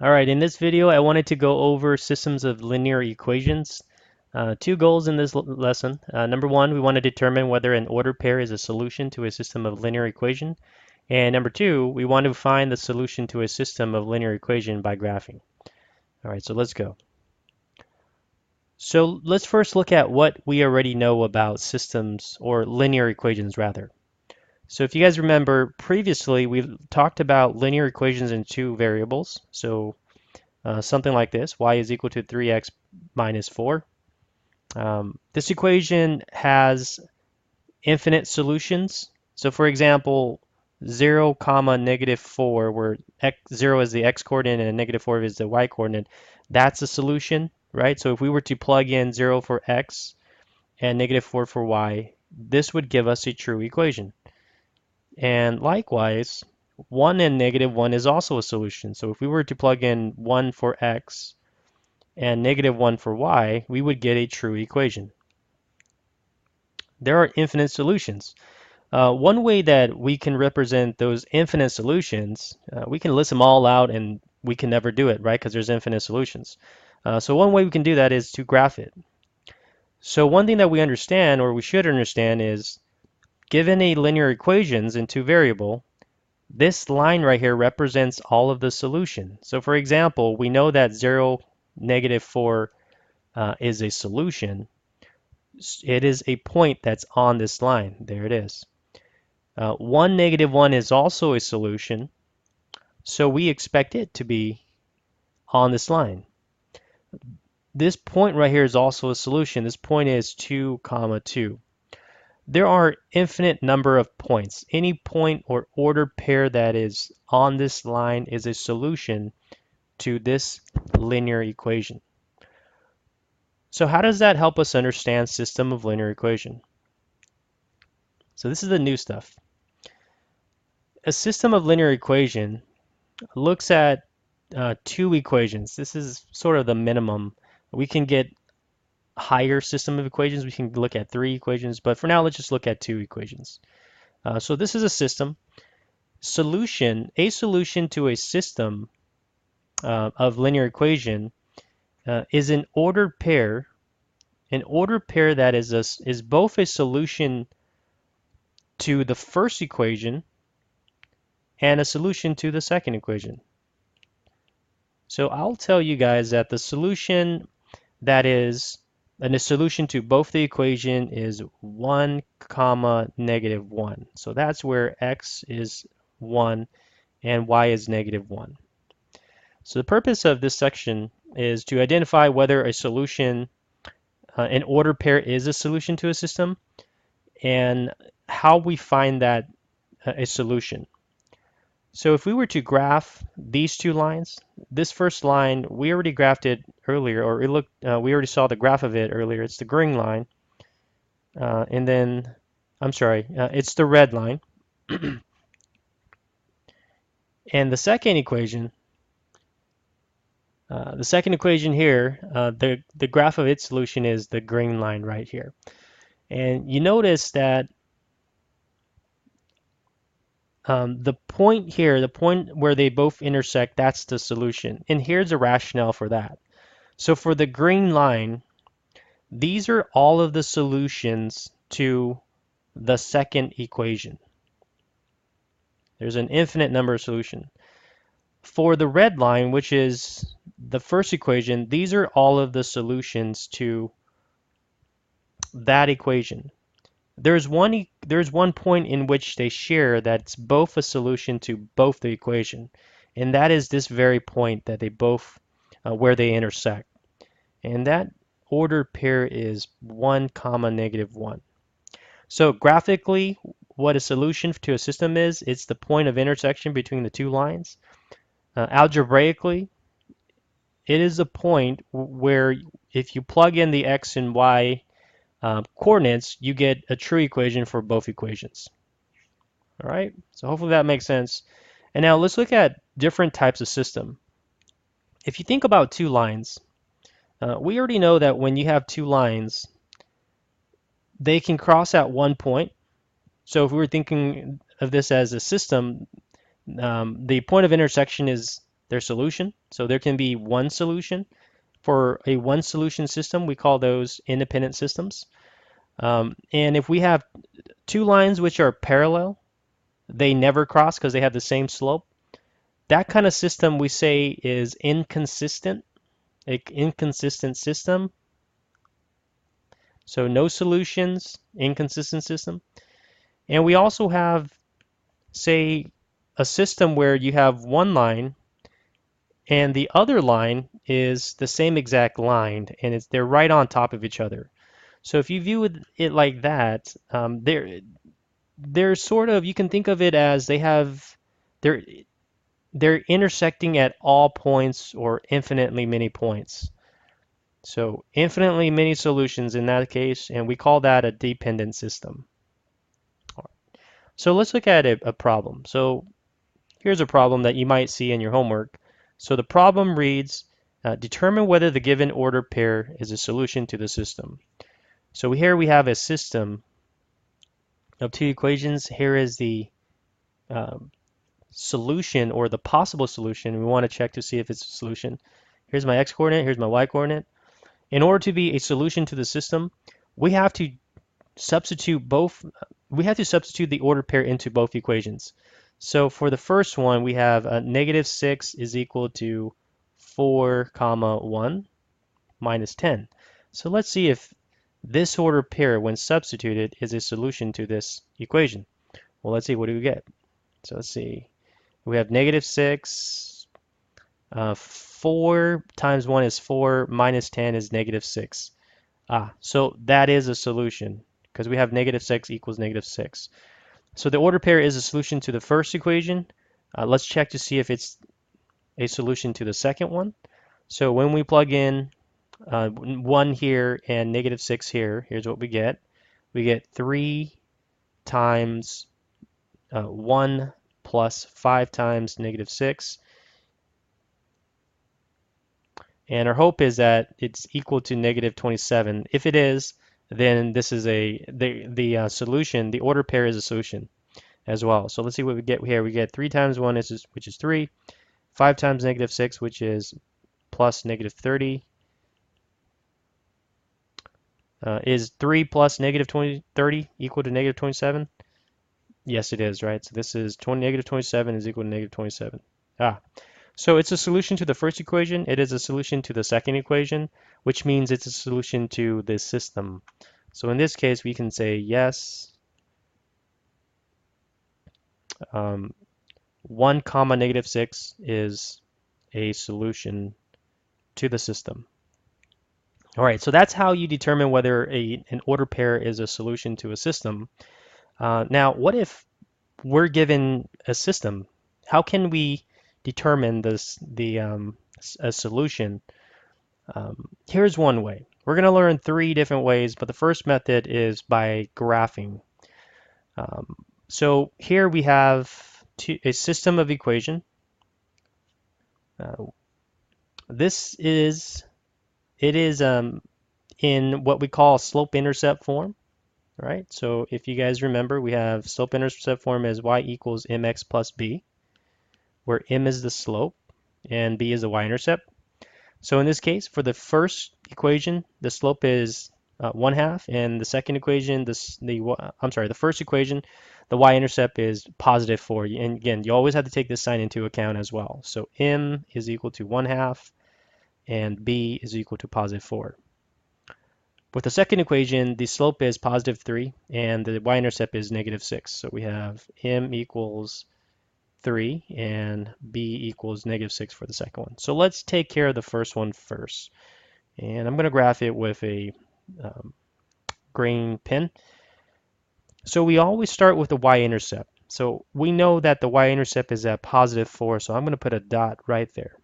Alright, in this video I wanted to go over systems of linear equations. Two goals in this lesson. Number one, we want to determine whether an ordered pair is a solution to a system of linear equation. And number two, we want to find the solution to a system of linear equation by graphing. Alright, so let's go. So let's first look at what we already know about systems, or linear equations rather. So if you guys remember, previously we talked about linear equations in two variables. So something like this, y is equal to 3x minus 4. This equation has infinite solutions. So for example, 0 comma negative 4, where 0 is the x coordinate and negative 4 is the y coordinate, that's a solution, right? So if we were to plug in 0 for x and negative 4 for y, this would give us a true equation. And likewise, 1 and negative 1 is also a solution. So if we were to plug in 1 for x and negative 1 for y, we would get a true equation. There are infinite solutions. One way that we can represent those infinite solutions, we can list them all out and we can never do it, right? Because there's infinite solutions. So one way we can do that is to graph it. So one thing that we understand, or we should understand, is given a linear equations in two variable, this line right here represents all of the solution. So for example, we know that 0, negative 4 is a solution. It is a point that's on this line. There it is. 1, negative 1 is also a solution, so we expect it to be on this line. This point right here is also a solution. This point is 2, comma 2. There are infinite number of points. Any point or ordered pair that is on this line is a solution to this linear equation. So how does that help us understand system of linear equation? So this is the new stuff. A system of linear equation looks at two equations. This is sort of the minimum. We can get higher system of equations. We can look at three equations, but for now, let's just look at two equations. So this is a system. A solution to a system of linear equation is an ordered pair. An ordered pair that is both a solution to the first equation and a solution to the second equation. So I'll tell you guys that the solution that is, and the solution to both the equation is 1 comma negative 1. So that's where x is 1 and y is negative 1. So the purpose of this section is to identify whether a solution, an ordered pair is a solution to a system, and how we find that a solution. So if we were to graph these two lines, this first line, we already graphed it earlier, or we already saw the graph of it earlier. It's the green line. And then, I'm sorry, it's the red line. And the second equation here, the graph of its solution is the green line right here. And you notice that the point here, the point where they both intersect, that's the solution. And here's a rationale for that. So for the green line, these are all of the solutions to the second equation. There's an infinite number of solutions. For the red line, which is the first equation, these are all of the solutions to that equation. There's one point in which they share that's both a solution to both the equation, and that is this very point that they both where they intersect. And that ordered pair is 1 comma negative 1. So graphically, what a solution to a system is, it's the point of intersection between the two lines. Algebraically, it is a point where if you plug in the x and y coordinates, you get a true equation for both equations. All right, so hopefully that makes sense. And now let's look at different types of system. If you think about two lines, we already know that when you have two lines, they can cross at one point. So if we were thinking of this as a system, the point of intersection is their solution. So there can be one solution. For a one solution system, we call those independent systems. And if we have two lines which are parallel, they never cross because they have the same slope. That kind of system we say is inconsistent, an inconsistent system. So no solutions, inconsistent system. And we also have, say, a system where you have one line and the other line is the same exact line and they're right on top of each other. So if you view it like that, they're sort of, you can think of it as they're they're intersecting at all points or infinitely many points. So infinitely many solutions in that case, and we call that a dependent system. So let's look at a problem. So here's a problem that you might see in your homework. So the problem reads, determine whether the given order pair is a solution to the system. So here we have a system of two equations. Here is the um, solution or the possible solution. We want to check to see if it's a solution. Here's my x-coordinate, here's my y-coordinate. In order to be a solution to the system, we have to substitute the order pair into both equations. So for the first one, we have -6 is equal to 4 comma 1 minus 10. So let's see if this order pair, when substituted, is a solution to this equation. Well, let's see, what do we get? So let's see. We have -6, 4 times 1 is 4, minus 10 is -6. So that is a solution because we have -6 equals -6. So the order pair is a solution to the first equation. Let's check to see if it's a solution to the second one. So when we plug in 1 here and -6 here, here's what we get. We get 3 times 1 plus 5 times -6. And our hope is that it's equal to -27. If it is, then this is the solution. The order pair is a solution as well. So let's see what we get here. We get 3 times 1, which is 3. 5 times -6, which is plus -30. Is 3 plus -30 equal to -27? Yes, it is, right? So this is -27 is equal to -27. So it's a solution to the first equation. It is a solution to the second equation, which means it's a solution to this system. So in this case, we can say yes, 1 comma -6 is a solution to the system. All right, so that's how you determine whether an order pair is a solution to a system. Now, what if we're given a system? How can we determine a solution? Here's one way. We're going to learn 3 different ways, but the first method is by graphing. So here we have a system of equation. It is in what we call slope-intercept form, right? So if you guys remember, we have slope-intercept form as y equals mx plus b, where m is the slope and b is the y-intercept. So in this case, for the first equation, the slope is 1/2, and the second equation, the first equation, the y-intercept is +4. And again, you always have to take this sign into account as well. So m is equal to 1/2, and b is equal to +4. With the second equation, the slope is +3, and the y-intercept is -6. So we have m equals 3 and b equals -6 for the second one. So let's take care of the first one first. And I'm going to graph it with a green pen. So we always start with the y-intercept. So we know that the y-intercept is at +4, so I'm going to put a dot right there.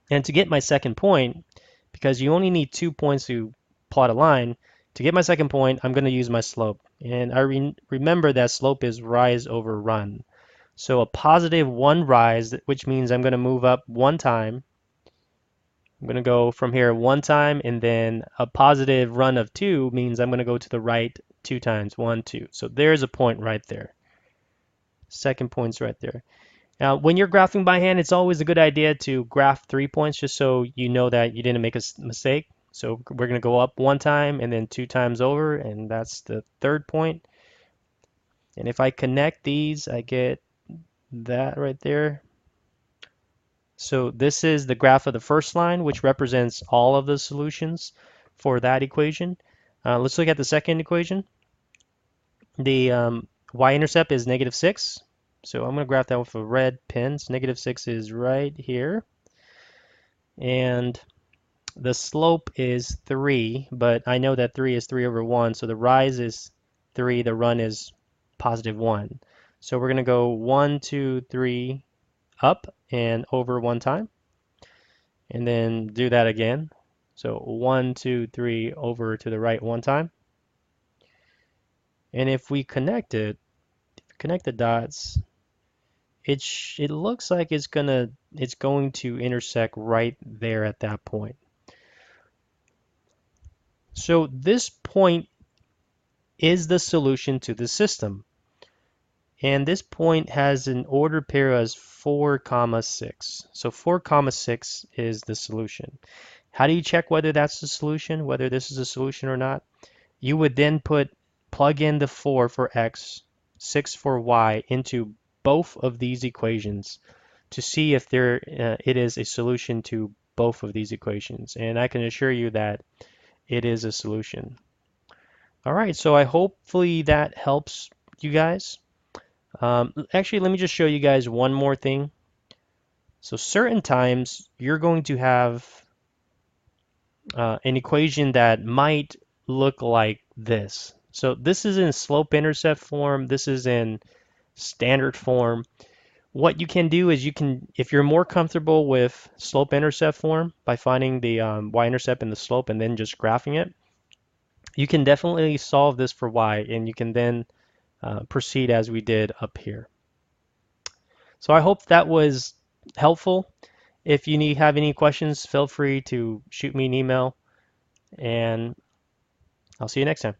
And to get my second point, because you only need 2 points to plot a line, to get my second point, I'm going to use my slope. And I remember that slope is rise over run. So a +1 rise, which means I'm going to move up 1 time. I'm going to go from here 1 time, and then a positive run of 2 means I'm going to go to the right 2 times, 1, 2. So there's a point right there. Second point's right there. When you're graphing by hand, it's always a good idea to graph 3 points just so you know that you didn't make a mistake. So we're going to go up one time and then 2 times over, and that's the third point. And if I connect these, I get that right there. So this is the graph of the first line, which represents all of the solutions for that equation. Let's look at the second equation. The y-intercept is -6. So I'm going to graph that with a red pen. So -6 is right here. And the slope is 3, but I know that 3 is 3 over 1. So the rise is 3, the run is +1. So we're going to go 1, 2, 3 up and over one time. And then do that again. So 1, 2, 3 over to the right one time. And if we connect the dots, it looks like it's going to intersect right there at that point. So this point is the solution to the system. And this point has an ordered pair as 4, 6. So 4, 6 is the solution. How do you check whether that's the solution, whether this is a solution or not? You would then plug in the 4 for x, 6 for y into both of these equations to see if it is a solution to both of these equations. And I can assure you that it is a solution. All right, so hopefully that helps you guys. Actually, let me just show you guys one more thing. So certain times you're going to have an equation that might look like this. So this is in slope-intercept form. This is in standard form. What you can do is if you're more comfortable with slope-intercept form by finding the y-intercept and the slope and then just graphing it, you can definitely solve this for y, and you can then proceed as we did up here. So I hope that was helpful. If you have any questions, feel free to shoot me an email, and I'll see you next time.